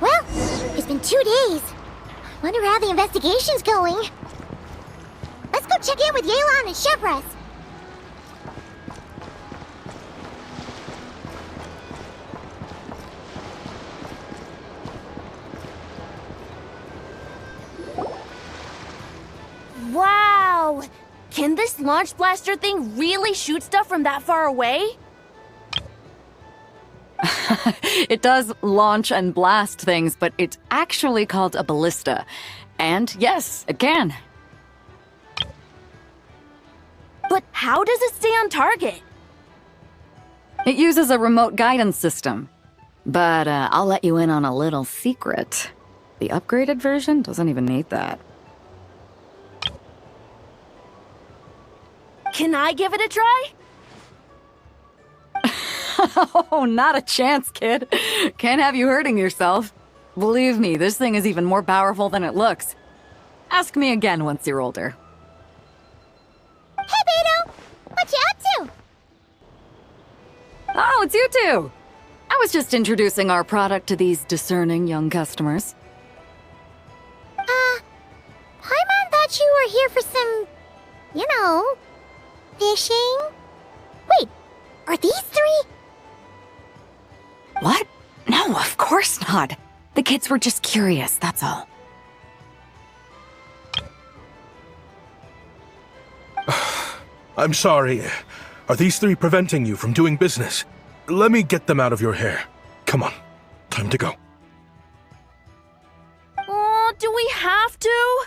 Well, it's been 2 days. Wonder how the investigation's going. Let's go check in with Yelan and Chevres. Wow! Can this launch blaster thing really shoot stuff from that far away? It does launch and blast things, but it's actually called a ballista. And yes, it can. But how does it stay on target? It uses a remote guidance system. But I'll let you in on a little secret. The upgraded version doesn't even need that. Can I give it a try? Oh, not a chance, kid. Can't have you hurting yourself. Believe me, this thing is even more powerful than it looks. Ask me again once you're older. Hey, Beto! What you up to? Oh, it's you two! I was just introducing our product to these discerning young customers. Paimon thought you were here for some, fishing? Wait, are these three? What? No, of course not. The kids were just curious, that's all. I'm sorry. Are these three preventing you from doing business? Let me get them out of your hair. Come on. Time to go. Oh, do we have to?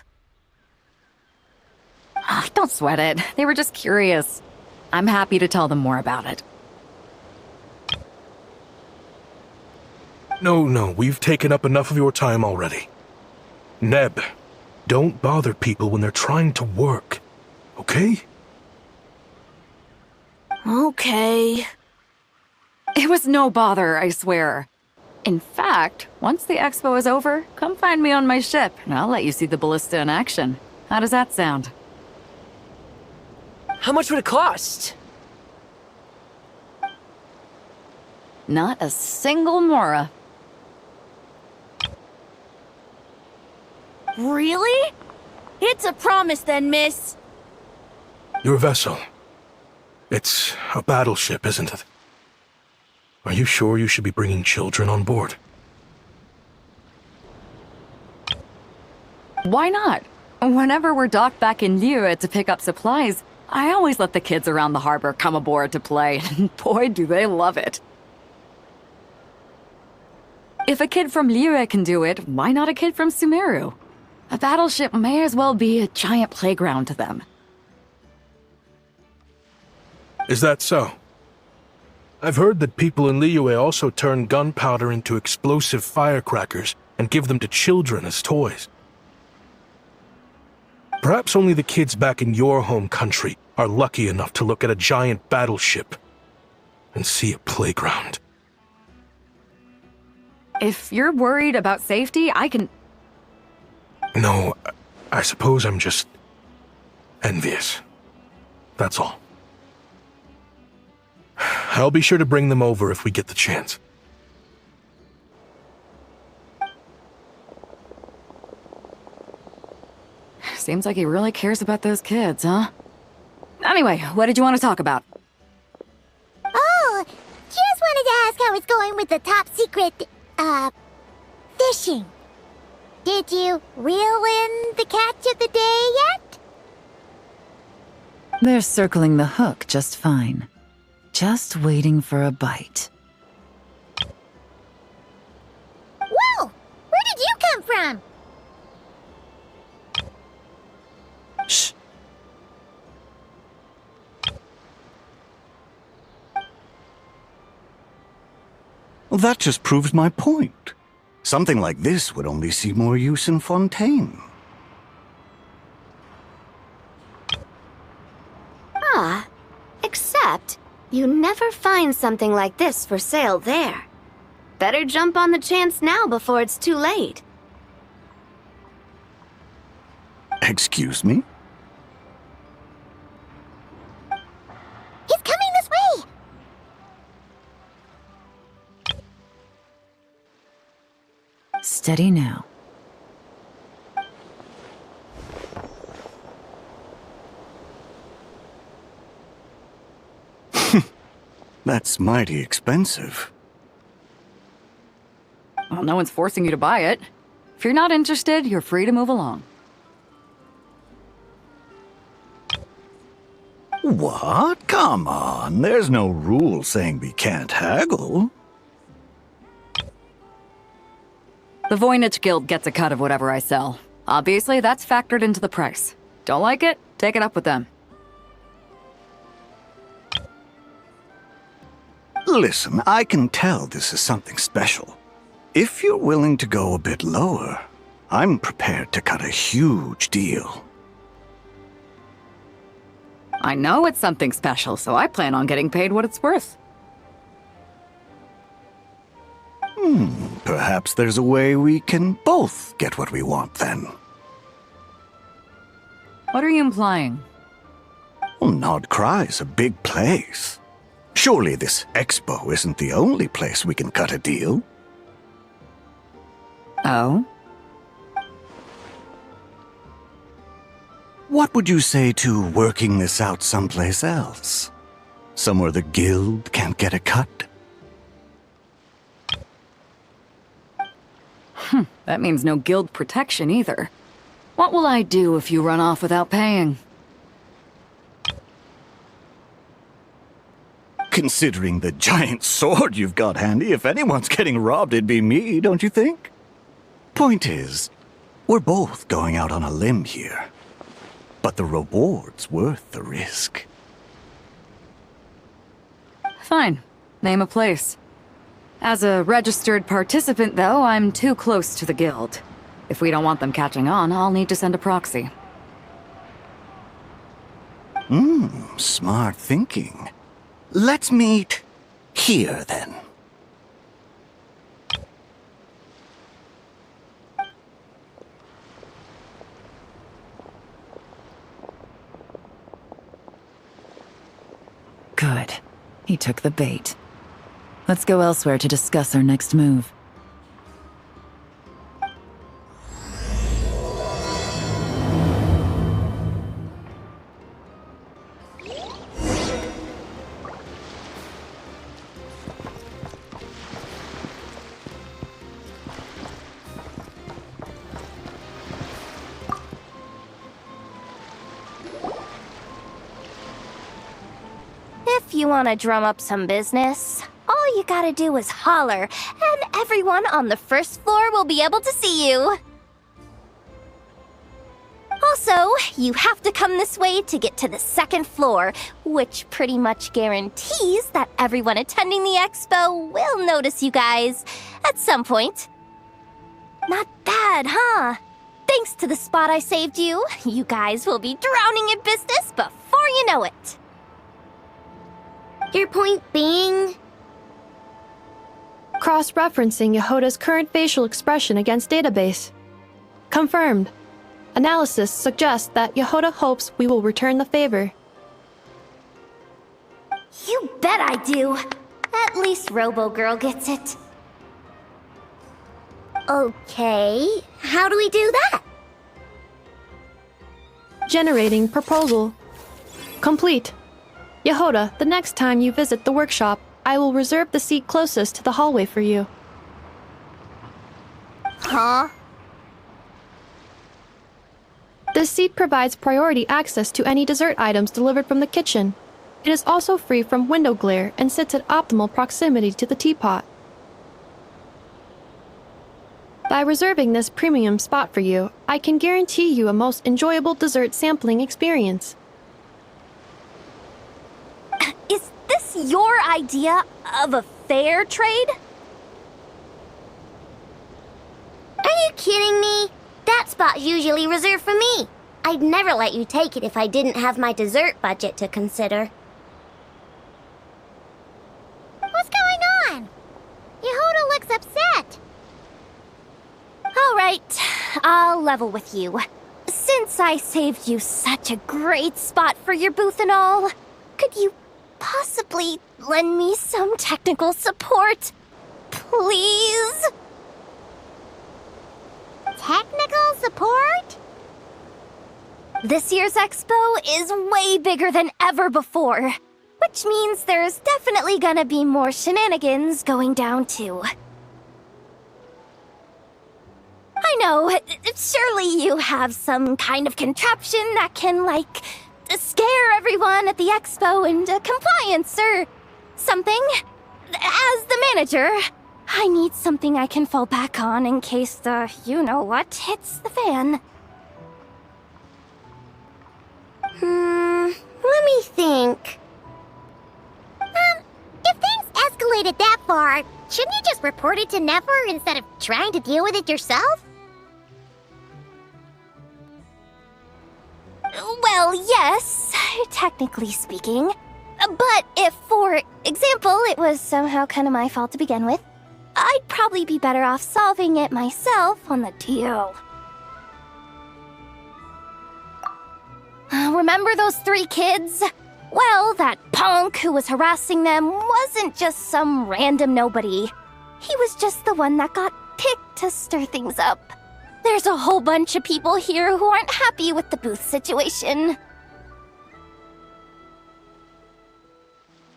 Oh, don't sweat it. They were just curious. I'm happy to tell them more about it. No, we've taken up enough of your time already. Neb, don't bother people when they're trying to work, okay? Okay. It was no bother, I swear. In fact, once the expo is over, come find me on my ship, and I'll let you see the ballista in action. How does that sound? How much would it cost? Not a single mora. Really? It's a promise then, miss. Your vessel. It's a battleship, isn't it? Are you sure you should be bringing children on board? Why not? Whenever we're docked back in Liyue to pick up supplies, I always let the kids around the harbor come aboard to play, and boy, do they love it. If a kid from Liyue can do it, why not a kid from Sumeru? A battleship may as well be a giant playground to them. Is that so? I've heard that people in Liyue also turn gunpowder into explosive firecrackers and give them to children as toys. Perhaps only the kids back in your home country are lucky enough to look at a giant battleship and see a playground. If you're worried about safety, I can... No, I suppose I'm just envious. That's all. I'll be sure to bring them over if we get the chance. Seems like he really cares about those kids, huh? Anyway, what did you want to talk about? Oh, just wanted to ask how it's going with the top secret, fishing. Did you reel in the catch of the day yet? They're circling the hook just fine. Just waiting for a bite. Whoa! Where did you come from? Shh. Well, that just proves my point. Something like this would only see more use in Fontaine. Ah, except you never find something like this for sale there. Better jump on the chance now before it's too late. Excuse me? He's coming this way! Steady now. That's mighty expensive. Well, no one's forcing you to buy it. If you're not interested, you're free to move along. What? Come on, there's no rule saying we can't haggle. The Voynich Guild gets a cut of whatever I sell. Obviously, that's factored into the price. Don't like it? Take it up with them. Listen, I can tell this is something special. If you're willing to go a bit lower, I'm prepared to cut a huge deal. I know it's something special, so I plan on getting paid what it's worth. Perhaps there's a way we can both get what we want then. What are you implying? Well, Nod Cry's a big place. Surely this expo isn't the only place we can cut a deal. Oh? What would you say to working this out someplace else? Somewhere the guild can't get a cut? That means no guild protection either. What will I do if you run off without paying? Considering the giant sword you've got handy, if anyone's getting robbed, it'd be me, don't you think? Point is, we're both going out on a limb here. But the reward's worth the risk. Fine. Name a place. As a registered participant, though, I'm too close to the guild. If we don't want them catching on, I'll need to send a proxy. Smart thinking. Let's meet here, then. Good. He took the bait. Let's go elsewhere to discuss our next move. If you want to drum up some business, all you gotta do is holler, and everyone on the first floor will be able to see you. Also, you have to come this way to get to the second floor, which pretty much guarantees that everyone attending the expo will notice you guys at some point. Not bad, huh? Thanks to the spot I saved you, you guys will be drowning in business before you know it. Your point being? Cross-referencing Yehoda's current facial expression against database. Confirmed. Analysis suggests that Yehoda hopes we will return the favor. You bet I do. At least Robo-Girl gets it. Okay, how do we do that? Generating proposal. Complete. Yehoda, the next time you visit the workshop, I will reserve the seat closest to the hallway for you. Huh? This seat provides priority access to any dessert items delivered from the kitchen. It is also free from window glare and sits at optimal proximity to the teapot. By reserving this premium spot for you, I can guarantee you a most enjoyable dessert sampling experience. Is this your idea of a fair trade? Are you kidding me? That spot's usually reserved for me. I'd never let you take it if I didn't have my dessert budget to consider. What's going on? Yehoda looks upset. All right, I'll level with you. Since I saved you such a great spot for your booth and all, could you possibly lend me some technical support? Please? technical support? This year's expo is way bigger than ever before, which means there's definitely gonna be more shenanigans going down too. I know, surely you have some kind of contraption that can, like, scare everyone at the expo into compliance or something. As the manager, I need something I can fall back on in case the you-know-what hits the fan. Let me think. If things escalated that far, shouldn't you just report it to Nefer instead of trying to deal with it yourself? Well, yes, technically speaking. But if, for example, it was somehow kind of my fault to begin with, I'd probably be better off solving it myself on the DL. Remember those 3 kids? Well, that punk who was harassing them wasn't just some random nobody. He was just the one that got picked to stir things up. There's a whole bunch of people here who aren't happy with the booth situation.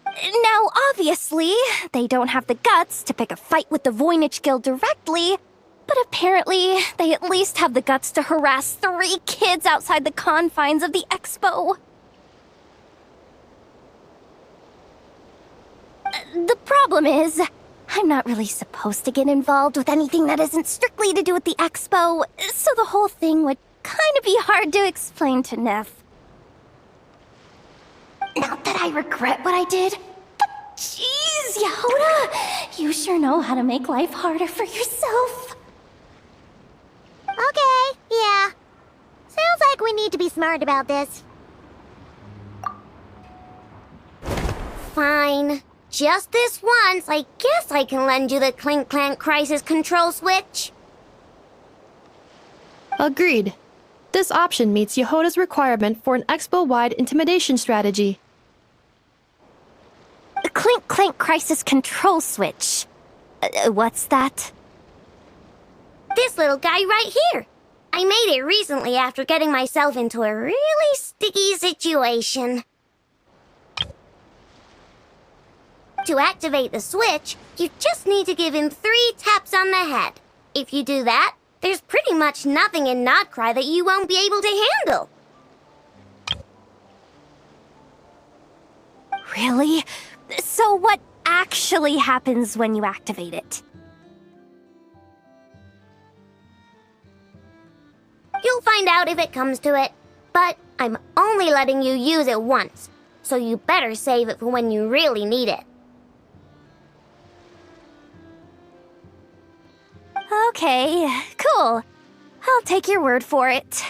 Now, obviously, they don't have the guts to pick a fight with the Voynich Guild directly, but apparently, they at least have the guts to harass 3 kids outside the confines of the expo. The problem is, I'm not really supposed to get involved with anything that isn't strictly to do with the expo, so the whole thing would kind of be hard to explain to Neff. Not that I regret what I did, but jeez, Yehoda, you sure know how to make life harder for yourself. Okay, yeah. Sounds like we need to be smart about this. Fine. Just this once, I guess I can lend you the Clink Clank Crisis Control Switch. Agreed. This option meets Yehoda's requirement for an expo-wide intimidation strategy. The Clink Clank Crisis Control Switch. What's that? This little guy right here. I made it recently after getting myself into a really sticky situation. To activate the switch, you just need to give him 3 taps on the head. If you do that, there's pretty much nothing in Nodcry that you won't be able to handle. Really? So what actually happens when you activate it? You'll find out if it comes to it, but I'm only letting you use it once, so you better save it for when you really need it. Okay, cool. I'll take your word for it.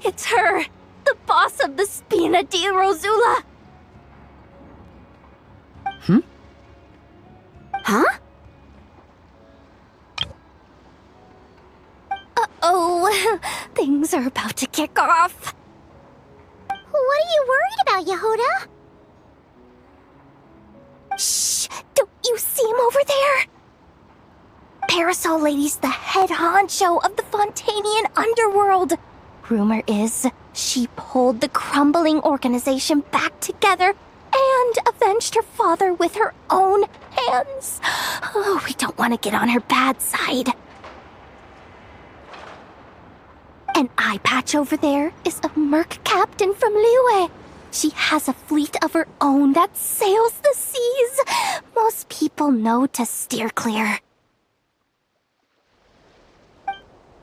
It's her, the boss of the Spina di Rosula. Huh? Uh-oh, things are about to kick off. What are you worried about, Yehoda? Shh, don't you see him over there? Parasol Lady's the head honcho of the Fontanian underworld. Rumor is she pulled the crumbling organization back together and avenged her father with her own hands. Oh, we don't want to get on her bad side. An eye patch over there is a merc captain from Liyue. She has a fleet of her own that sails the seas. Most people know to steer clear.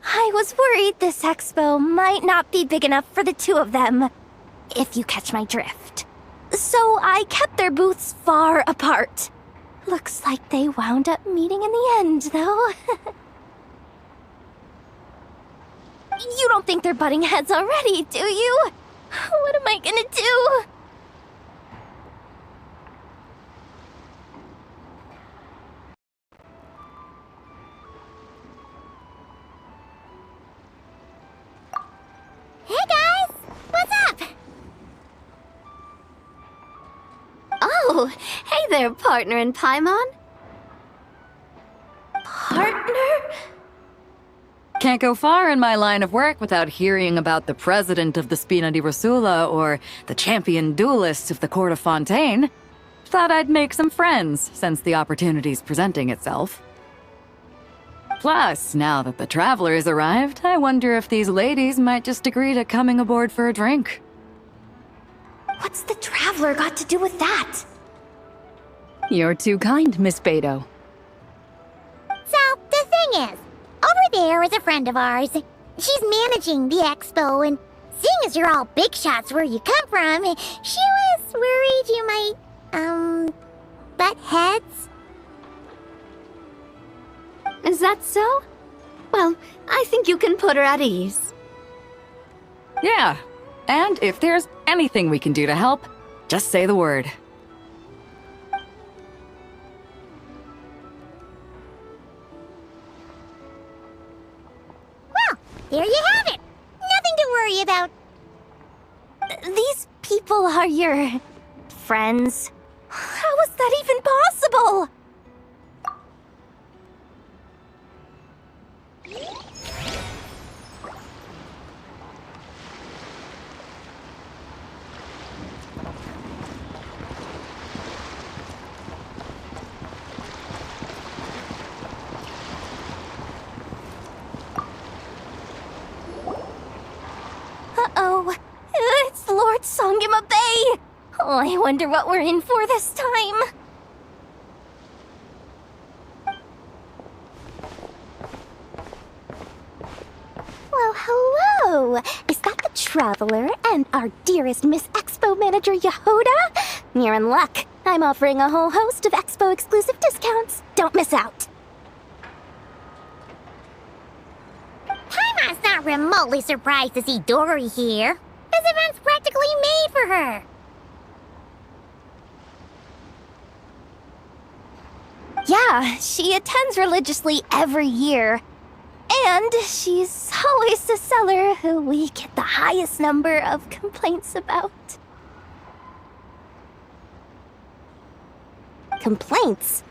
I was worried this expo might not be big enough for the 2 of them, if you catch my drift. So I kept their booths far apart. Looks like they wound up meeting in the end, though. You don't think they're butting heads already, do you? What am I gonna do? Hey guys! What's up? Oh, hey there, partner in Paimon. Partner? Can't go far in my line of work without hearing about the president of the Spina di Rosula or the champion duelist of the court of Fontaine. Thought I'd make some friends since the opportunity's presenting itself. Plus, now that the traveler's arrived, I wonder if these ladies might just agree to coming aboard for a drink. What's the Traveler got to do with that? You're too kind, Miss Beto. So, the thing is, over there is a friend of ours. She's managing the expo, and seeing as you're all big shots where you come from, she was worried you might, butt heads. Is that so? Well, I think you can put her at ease. Yeah, and if there's anything we can do to help, just say the word. Well, there you have it. Nothing to worry about. These people are your friends? How is that even possible? Uh-oh. It's Lord Songima Bay! Oh, I wonder what we're in for this time. Well, hello! Is that the Traveler and our dearest Miss Expo Manager Yehoda? You're in luck. I'm offering a whole host of Expo exclusive discounts. Don't miss out. Paimon's not remotely surprised to see Dory here. This event's practically made for her. Yeah, she attends religiously every year. And she's always the seller who we get the highest number of complaints about. Complaints?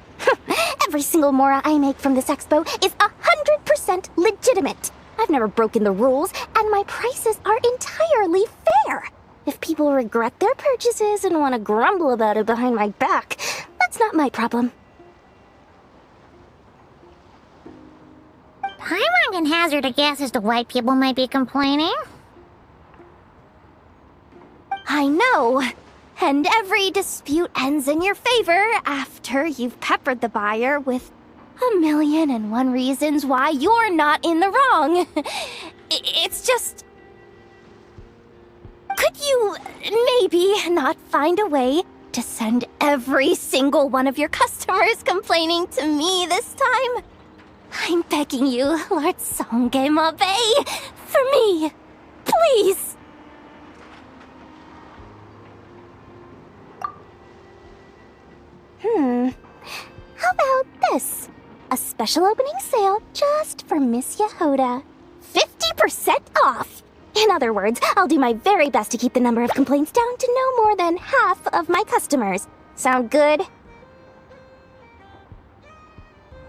Every single mora I make from this expo is 100% legitimate. I've never broken the rules, and my prices are entirely fair. If people regret their purchases and want to grumble about it behind my back, that's not my problem. Paimon can hazard a guess as to why people might be complaining. I know. And every dispute ends in your favor after you've peppered the buyer with 1,000,001 reasons why you're not in the wrong. It's just... Could you maybe not find a way to send every single one of your customers complaining to me this time? I'm begging you, Lord Songema Bay, for me, please. How about this? A special opening sale just for Miss Yehoda. 50% off! In other words, I'll do my very best to keep the number of complaints down to no more than half of my customers. Sound good?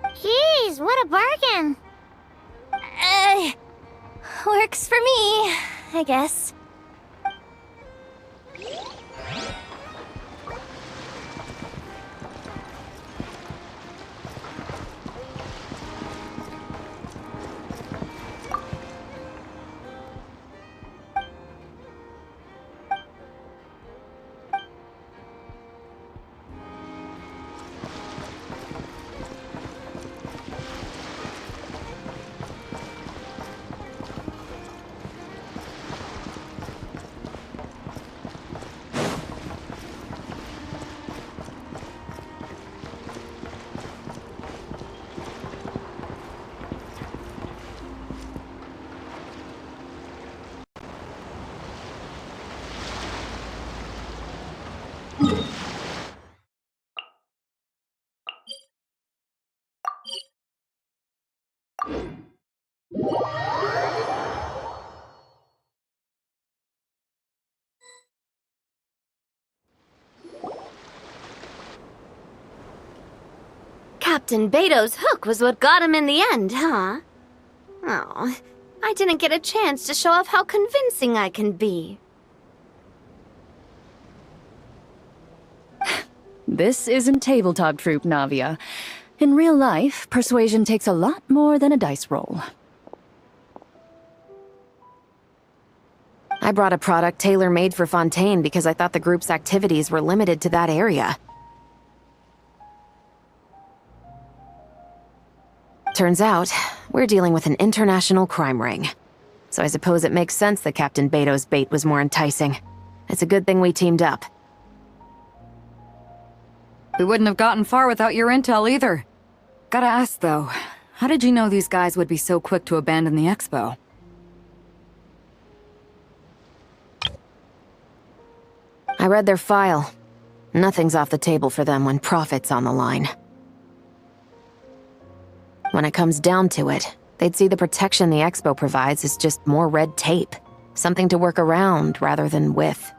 Jeez, what a bargain. Works for me, I guess. Captain Beto's hook was what got him in the end, huh? Oh, I didn't get a chance to show off how convincing I can be. This isn't tabletop troop, Navia. In real life, persuasion takes a lot more than a dice roll. I brought a product tailor-made for Fontaine because I thought the group's activities were limited to that area. Turns out, we're dealing with an international crime ring. So I suppose it makes sense that Captain Beto's bait was more enticing. It's a good thing we teamed up. We wouldn't have gotten far without your intel either. Gotta ask though, how did you know these guys would be so quick to abandon the expo? I read their file. Nothing's off the table for them when profit's on the line. When it comes down to it, they'd see the protection the expo provides as just more red tape. Something to work around rather than with.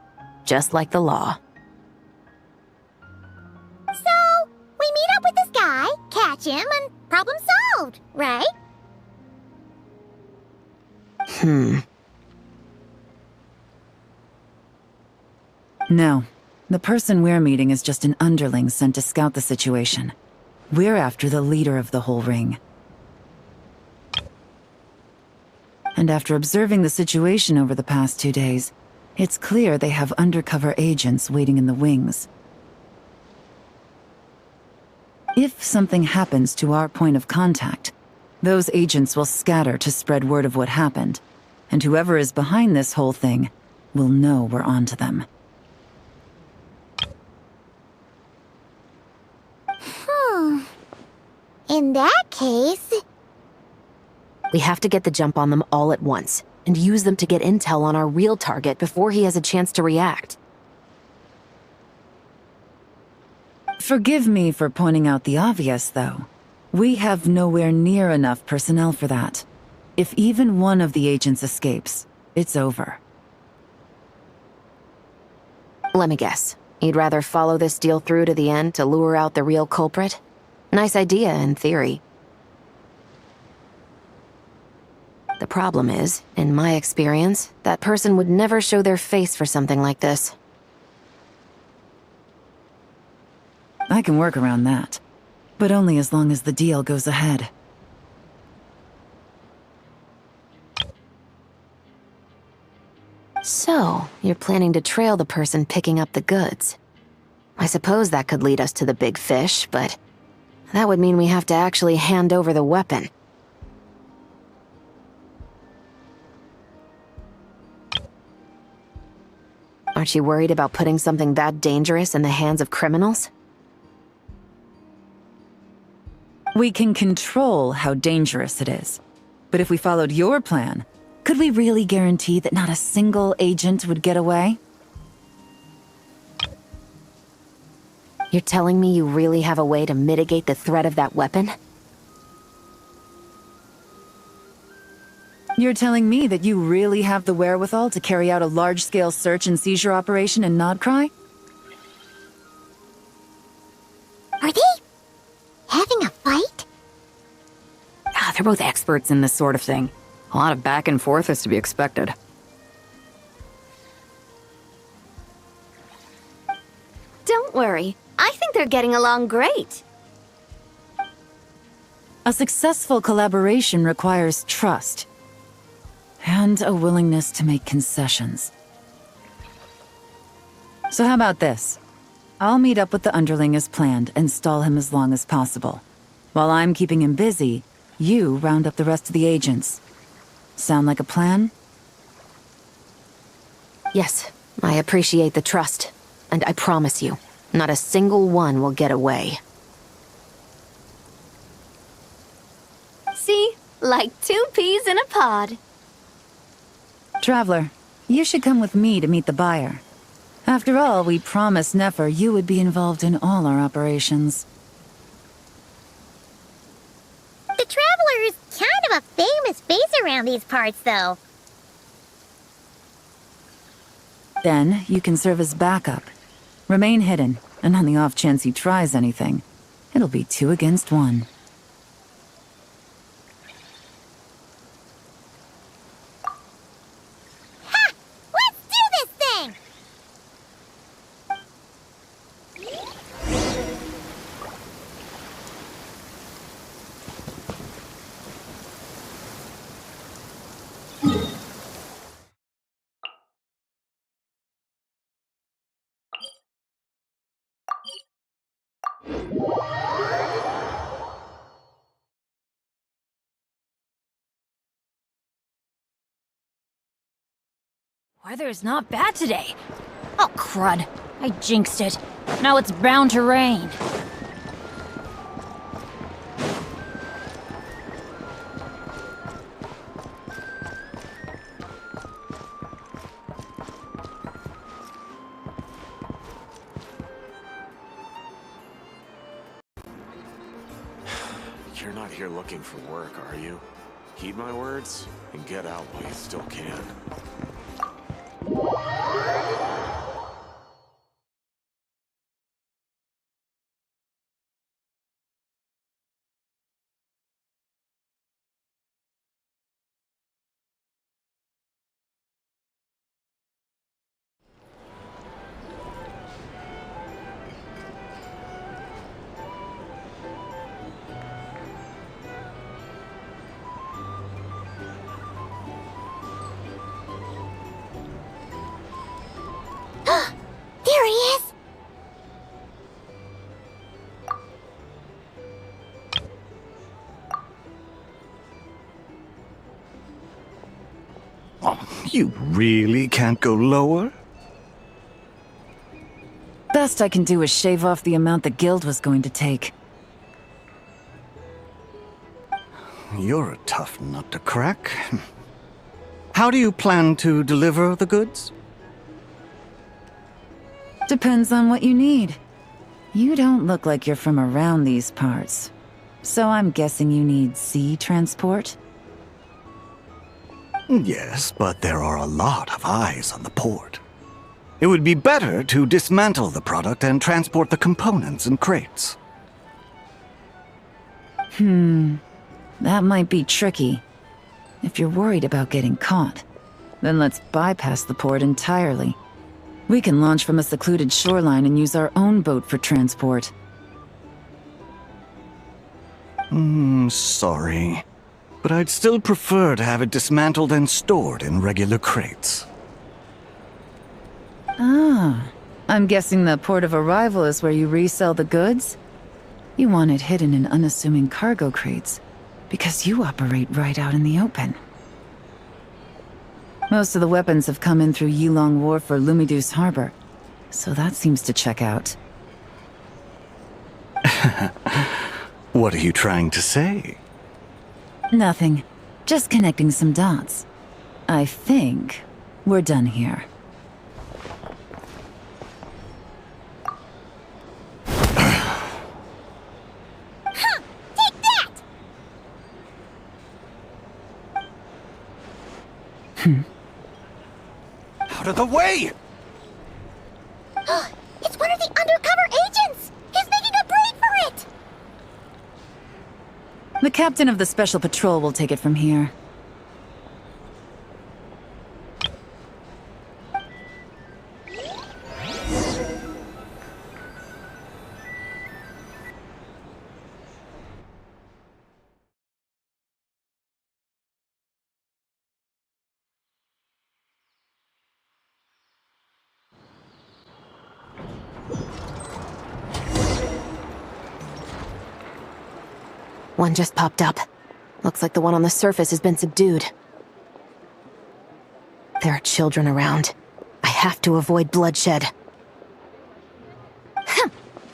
Just like the law. So, we meet up with this guy, catch him, and problem solved, right? No. The person we're meeting is just an underling sent to scout the situation. We're after the leader of the whole ring. And after observing the situation over the past 2 days, it's clear they have undercover agents waiting in the wings. If something happens to our point of contact, those agents will scatter to spread word of what happened, and whoever is behind this whole thing will know we're onto them. In that case... We have to get the jump on them all at once, and use them to get intel on our real target before he has a chance to react. Forgive me for pointing out the obvious, though. We have nowhere near enough personnel for that. If even one of the agents escapes, it's over. Let me guess. You'd rather follow this deal through to the end to lure out the real culprit? Nice idea, in theory. The problem is, in my experience, that person would never show their face for something like this. I can work around that. But only as long as the deal goes ahead. So, you're planning to trail the person picking up the goods. I suppose that could lead us to the big fish, but that would mean we have to actually hand over the weapon. Aren't you worried about putting something that dangerous in the hands of criminals? We can control how dangerous it is. But if we followed your plan, could we really guarantee that not a single agent would get away? You're telling me you really have a way to mitigate the threat of that weapon? You're telling me that you really have the wherewithal to carry out a large-scale search and seizure operation in Nodcry? Are they having a fight? They're both experts in this sort of thing. A lot of back and forth is to be expected. Don't worry. I think they're getting along great. A successful collaboration requires trust. And a willingness to make concessions. So how about this? I'll meet up with the underling as planned and stall him as long as possible. While I'm keeping him busy, you round up the rest of the agents. Sound like a plan? Yes, I appreciate the trust. And I promise you, not a single one will get away. See? Like 2 peas in a pod. Traveler, you should come with me to meet the buyer. After all, we promised Nefer you would be involved in all our operations. The Traveler's kind a famous face around these parts, though. Then you can serve as backup. Remain hidden, and on the off chance he tries anything, it'll be 2 against 1. Ha! Let's do this thing! Weather's not bad today. Oh, crud. I jinxed it. Now it's bound to rain. You're not here looking for work, are you? Heed my words and get out while you still can. There he is! Oh, you really can't go lower? Best I can do is shave off the amount the guild was going to take. You're a tough nut to crack. How do you plan to deliver the goods? Depends on what you need. You don't look like you're from around these parts. So I'm guessing you need sea transport? Yes, but there are a lot of eyes on the port. It would be better to dismantle the product and transport the components in crates. That might be tricky. If you're worried about getting caught, then let's bypass the port entirely. We can launch from a secluded shoreline and use our own boat for transport. Sorry. But I'd still prefer to have it dismantled and stored in regular crates. Ah, I'm guessing the port of arrival is where you resell the goods? You want it hidden in unassuming cargo crates, because you operate right out in the open. Most of the weapons have come in through Yilong Wharf or Lumidus Harbor, so that seems to check out. What are you trying to say? Nothing. Just connecting some dots. I think we're done here. Take that! Out of the way! It's one of the undercover agents! He's making a break for it! The captain of the Special Patrol will take it from here. One just popped up. Looks like the one on the surface has been subdued. There are children around. I have to avoid bloodshed.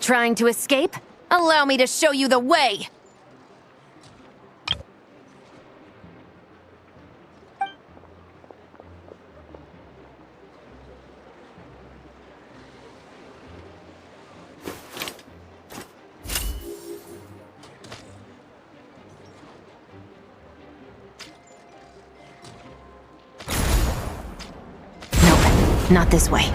Trying to escape? Allow me to show you the way! Not this way.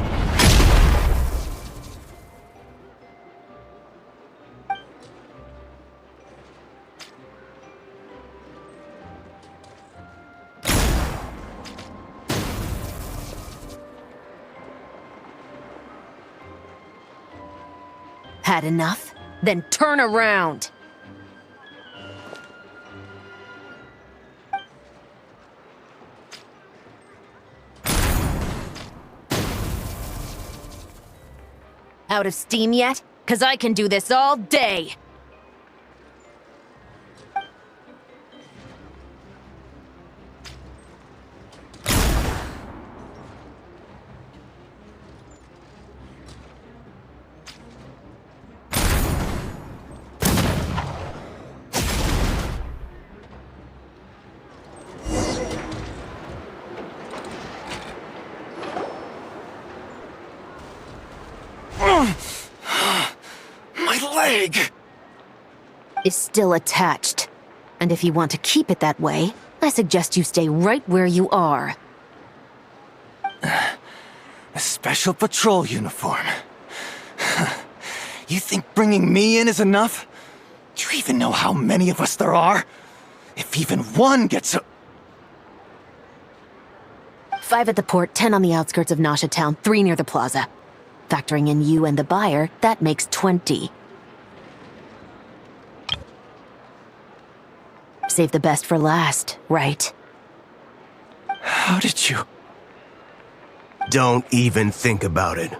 Had enough? Then turn around! Out of steam yet? 'Cause I can do this all day! My leg! Is still attached. And if you want to keep it that way, I suggest you stay right where you are. A special patrol uniform. You think bringing me in is enough? Do you even know how many of us there are? If even one gets a... 5 at the port, 10 on the outskirts of Nasha Town, 3 near the plaza. Factoring in you and the buyer, that makes 20. Save the best for last, right? How did you... Don't even think about it.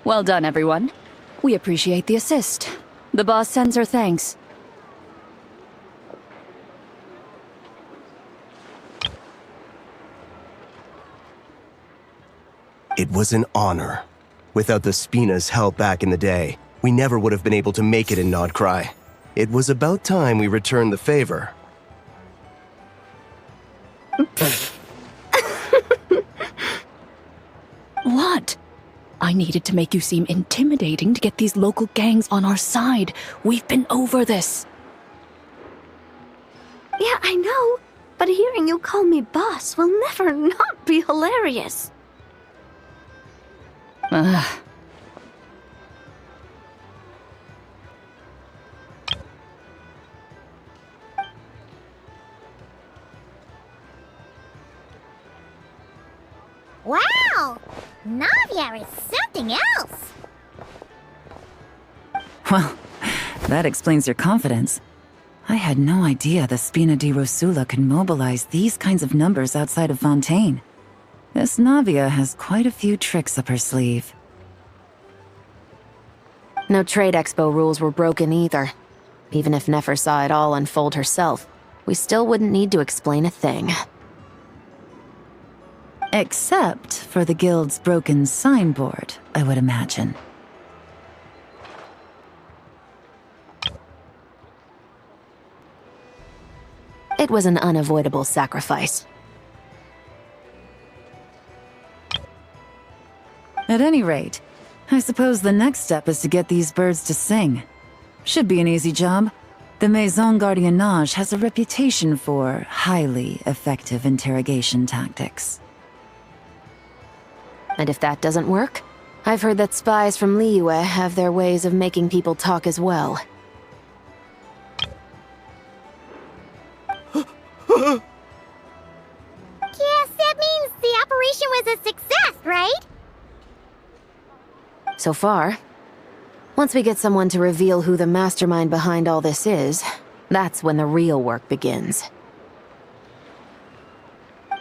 Well done, everyone. We appreciate the assist. The boss sends her thanks. It was an honor. Without the Spina's help back in the day, we never would have been able to make it in Nodcry. It was about time we returned the favor. What? I needed to make you seem intimidating to get these local gangs on our side. We've been over this. Yeah, I know. But hearing you call me boss will never not be hilarious. Wow! Navia is something else! Well, that explains your confidence. I had no idea the Spina di Rosula could mobilize these kinds of numbers outside of Fontaine. This Navia has quite a few tricks up her sleeve. No trade expo rules were broken either. Even if Nefer saw it all unfold herself, we still wouldn't need to explain a thing. Except for the guild's broken signboard, I would imagine. It was an unavoidable sacrifice. At any rate, I suppose the next step is to get these birds to sing. Should be an easy job. The Maison Gardiennage has a reputation for highly effective interrogation tactics. And if that doesn't work, I've heard that spies from Liyue have their ways of making people talk as well. Yes, that means the operation was a success, right? So far. Once we get someone to reveal who the mastermind behind all this is, that's when the real work begins.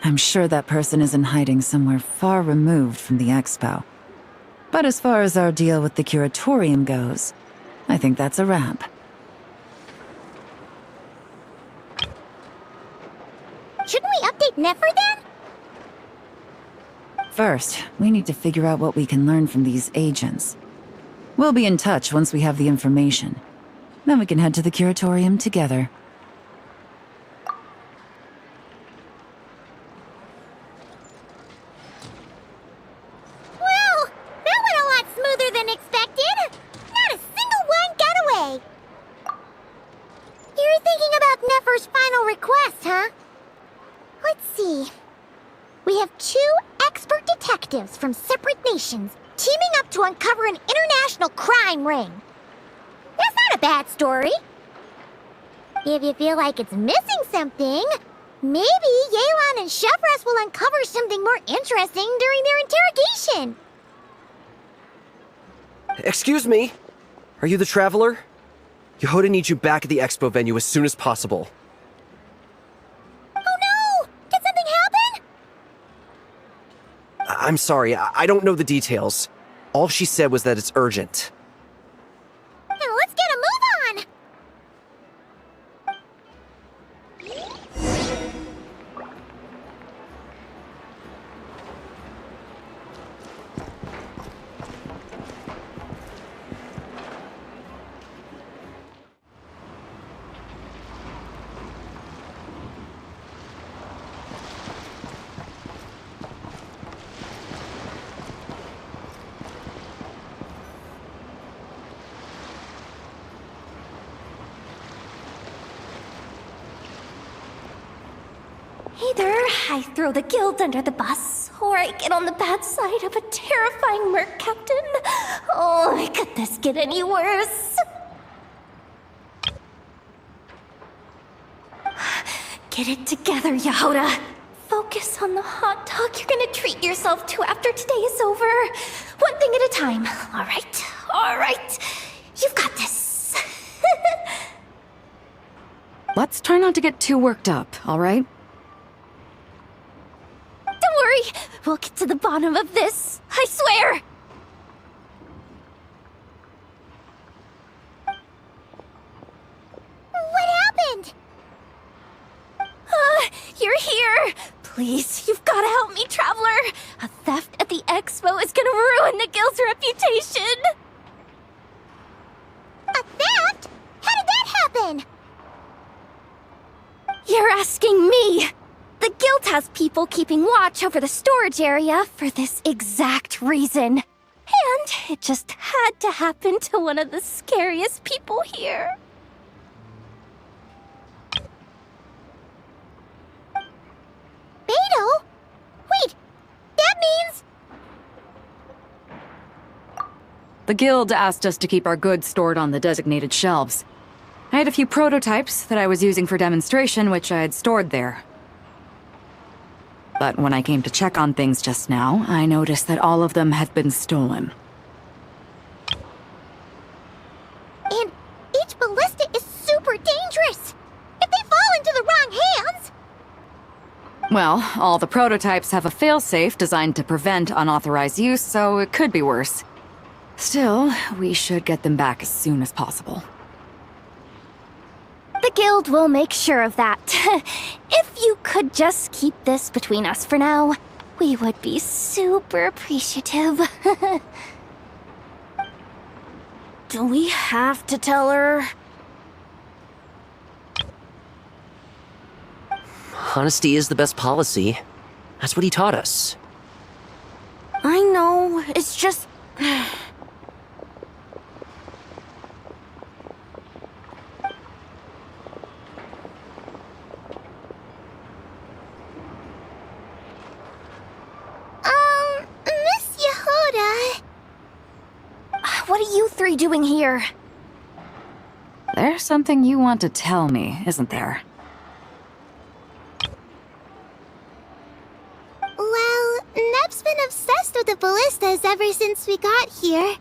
I'm sure that person is in hiding somewhere far removed from the expo. But as far as our deal with the curatorium goes, I think that's a wrap. Shouldn't we update Nefer then? First, we need to figure out what we can learn from these agents. We'll be in touch once we have the information. Then we can head to the curatorium together. Well, corporations teaming up to uncover an international crime ring. That's not a bad story. If you feel like it's missing something, maybe Yelan and Chevros will uncover something more interesting during their interrogation. Excuse me? Are you the Traveler? Yehoda needs you back at the expo venue as soon as possible. Oh no! Did something happen? I'm sorry, I don't know the details. All she said was that it's urgent. Now let's get a move on! Either I throw the guild under the bus, or I get on the bad side of a terrifying merc captain. Oh, could this get any worse? Get it together, Yehoda. Focus on the hot dog you're gonna treat yourself to after today is over. One thing at a time. All right. You've got this. Let's try not to get too worked up, all right? Don't worry, we'll get to the bottom of this. I swear. What happened? You're here. Please, you've got to help me, Traveler. A theft at the expo is gonna ruin the guild's reputation. A theft? How did that happen? You're asking me. The guild has people keeping watch over the storage area for this exact reason. And it just had to happen to one of the scariest people here. Beto? Wait, that means... The guild asked us to keep our goods stored on the designated shelves. I had a few prototypes that I was using for demonstration, which I had stored there. But when I came to check on things just now, I noticed that all of them had been stolen. And each ballista is super dangerous. If they fall into the wrong hands... Well, all the prototypes have a failsafe designed to prevent unauthorized use, so it could be worse. Still, we should get them back as soon as possible. The guild will make sure of that. If you could just keep this between us for now, we would be super appreciative. Do we have to tell her? Honesty is the best policy. That's what he taught us. I know, it's just... Miss Yehoda... What are you three doing here? There's something you want to tell me, isn't there? Well, Neb's been obsessed with the ballistas ever since we got here.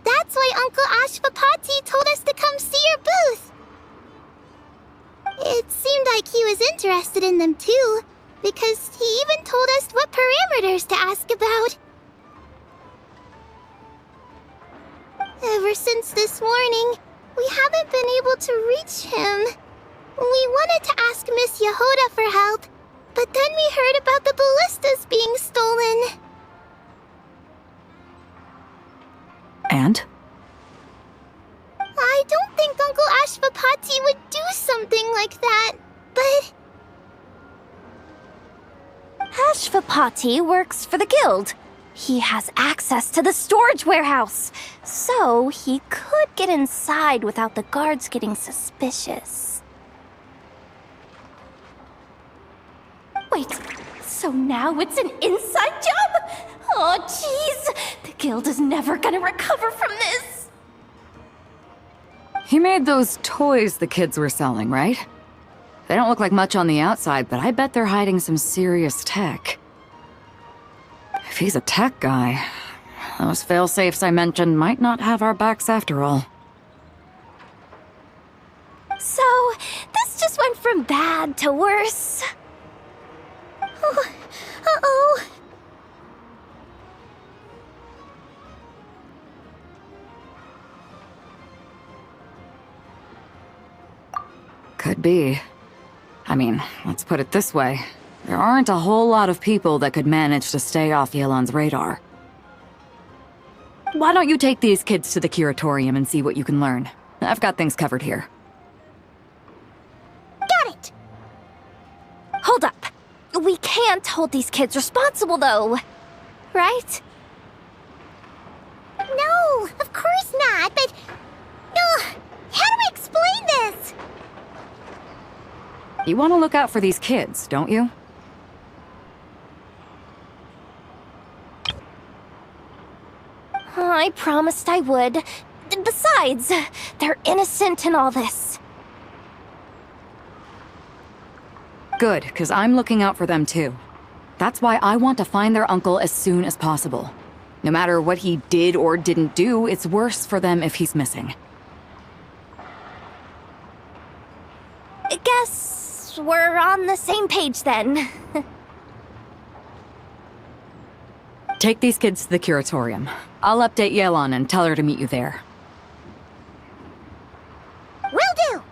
That's why Uncle Ashvapati told us to come see your booth. It seemed like he was interested in them too, because he even told us what parameters to ask about. Ever since this morning, we haven't been able to reach him. We wanted to ask Miss Yehoda for help, but then we heard about the ballistas being stolen. And? I don't think Uncle Ashvapati would do something like that, but... Ashvapati works for the guild. He has access to the storage warehouse, so he could get inside without the guards getting suspicious. Wait, so now it's an inside job? Oh, jeez! The guild is never gonna recover from this! He made those toys the kids were selling, right? They don't look like much on the outside, but I bet they're hiding some serious tech. If he's a tech guy, those fail-safes I mentioned might not have our backs after all. So, this just went from bad to worse. Oh, uh-oh. Could be. I mean, let's put it this way. There aren't a whole lot of people that could manage to stay off Yelan's radar. Why don't you take these kids to the curatorium and see what you can learn? I've got things covered here. Got it! Hold up. We can't hold these kids responsible, though. Right? No, of course not, but... how do we explain this? You want to look out for these kids, don't you? I promised I would. Besides, they're innocent in all this. Good, because I'm looking out for them too. That's why I want to find their uncle as soon as possible. No matter what he did or didn't do, it's worse for them if he's missing. I guess we're on the same page then. Take these kids to the curatorium. I'll update Yelan and tell her to meet you there. Will do!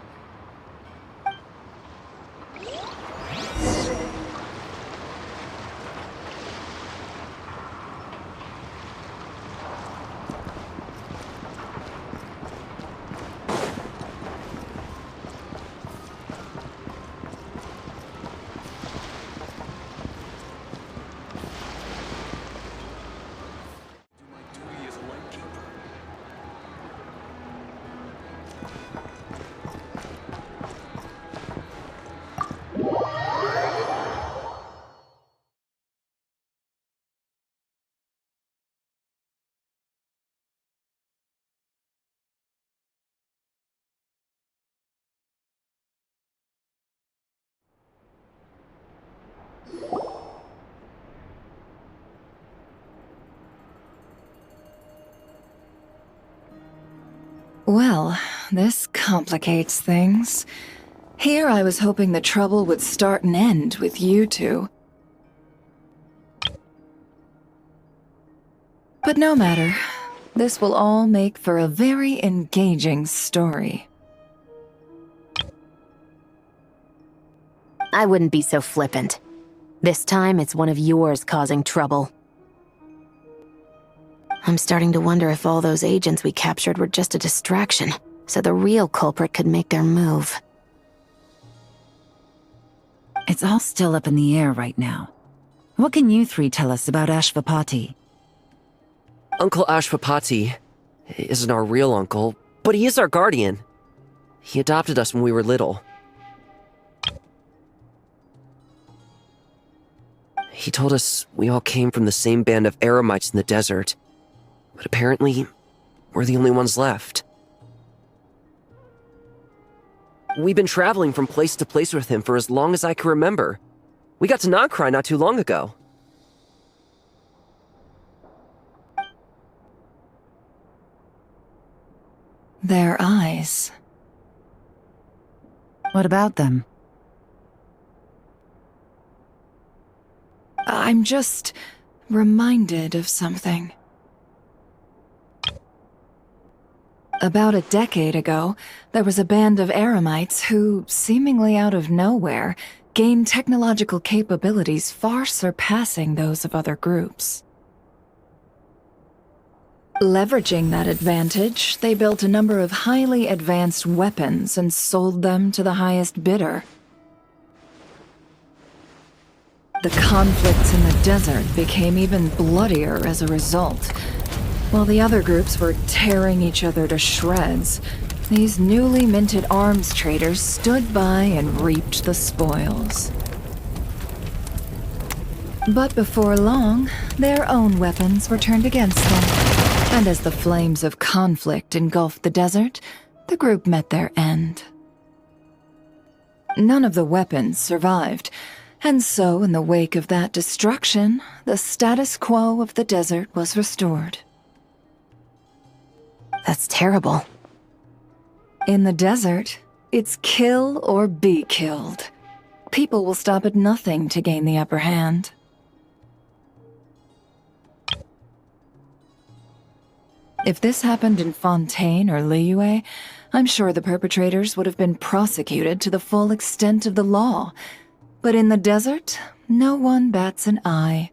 Well, this complicates things. Here I was hoping the trouble would start and end with you two. But no matter. This will all make for a very engaging story. I wouldn't be so flippant. This time, it's one of yours causing trouble. I'm starting to wonder if all those agents we captured were just a distraction, so the real culprit could make their move. It's all still up in the air right now. What can you three tell us about Ashvapati? Uncle Ashvapati isn't our real uncle, but he is our guardian. He adopted us when we were little. He told us we all came from the same band of Eremites in the desert. But apparently, we're the only ones left. We've been traveling from place to place with him for as long as I can remember. We got to Nagcry not too long ago. Their eyes. What about them? I'm just reminded of something. About a decade ago, there was a band of Eremites who, seemingly out of nowhere, gained technological capabilities far surpassing those of other groups. Leveraging that advantage, they built a number of highly advanced weapons and sold them to the highest bidder. The conflicts in the desert became even bloodier as a result. While the other groups were tearing each other to shreds, these newly minted arms traders stood by and reaped the spoils. But before long, their own weapons were turned against them. And as the flames of conflict engulfed the desert, the group met their end. None of the weapons survived, and so in the wake of that destruction, the status quo of the desert was restored. That's terrible. In the desert, it's kill or be killed. People will stop at nothing to gain the upper hand. If this happened in Fontaine or Liyue, I'm sure the perpetrators would have been prosecuted to the full extent of the law. But in the desert, no one bats an eye.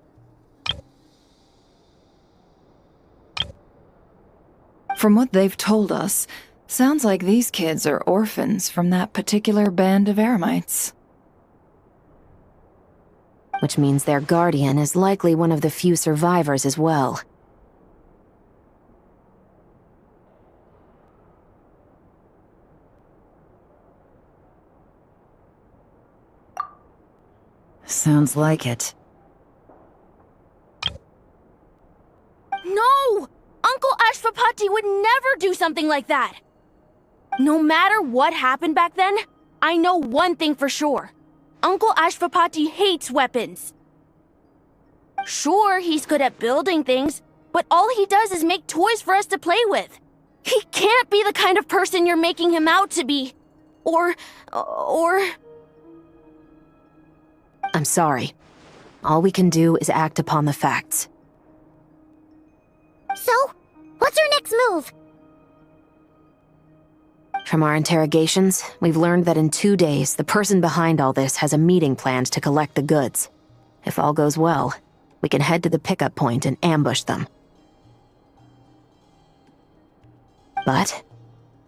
From what they've told us, sounds like these kids are orphans from that particular band of eremites. Which means their guardian is likely one of the few survivors as well. Sounds like it. No! Uncle Ashvapati would never do something like that! No matter what happened back then, I know one thing for sure. Uncle Ashvapati hates weapons. Sure, he's good at building things, but all he does is make toys for us to play with. He can't be the kind of person you're making him out to be. Or... I'm sorry. All we can do is act upon the facts. So, what's our next move? From our interrogations, we've learned that in 2 days, the person behind all this has a meeting planned to collect the goods. If all goes well, we can head to the pickup point and ambush them. But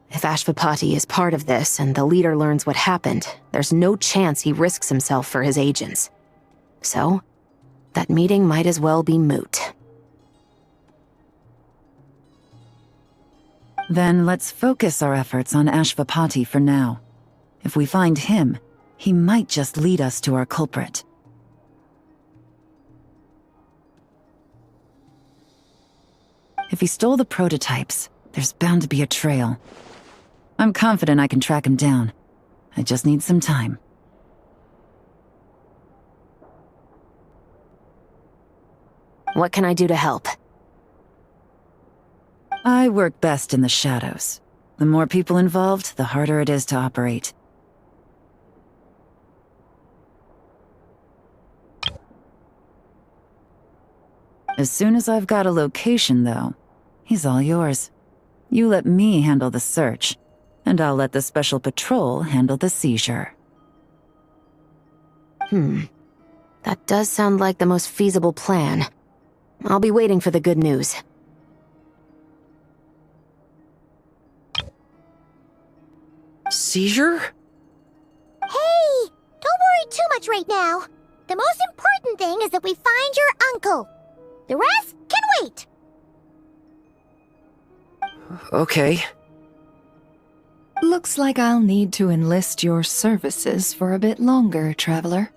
if Ashvapati is part of this and the leader learns what happened, there's no chance he risks himself for his agents. So, that meeting might as well be moot. Then let's focus our efforts on Ashvapati for now. If we find him, he might just lead us to our culprit. If he stole the prototypes, there's bound to be a trail. I'm confident I can track him down. I just need some time. What can I do to help? I work best in the shadows. The more people involved, the harder it is to operate. As soon as I've got a location, though, he's all yours. You let me handle the search, and I'll let the Special Patrol handle the seizure. That does sound like the most feasible plan. I'll be waiting for the good news. Seizure? Hey! Don't worry too much right now. The most important thing is that we find your uncle. The rest can wait. Okay. Looks like I'll need to enlist your services for a bit longer, Traveler.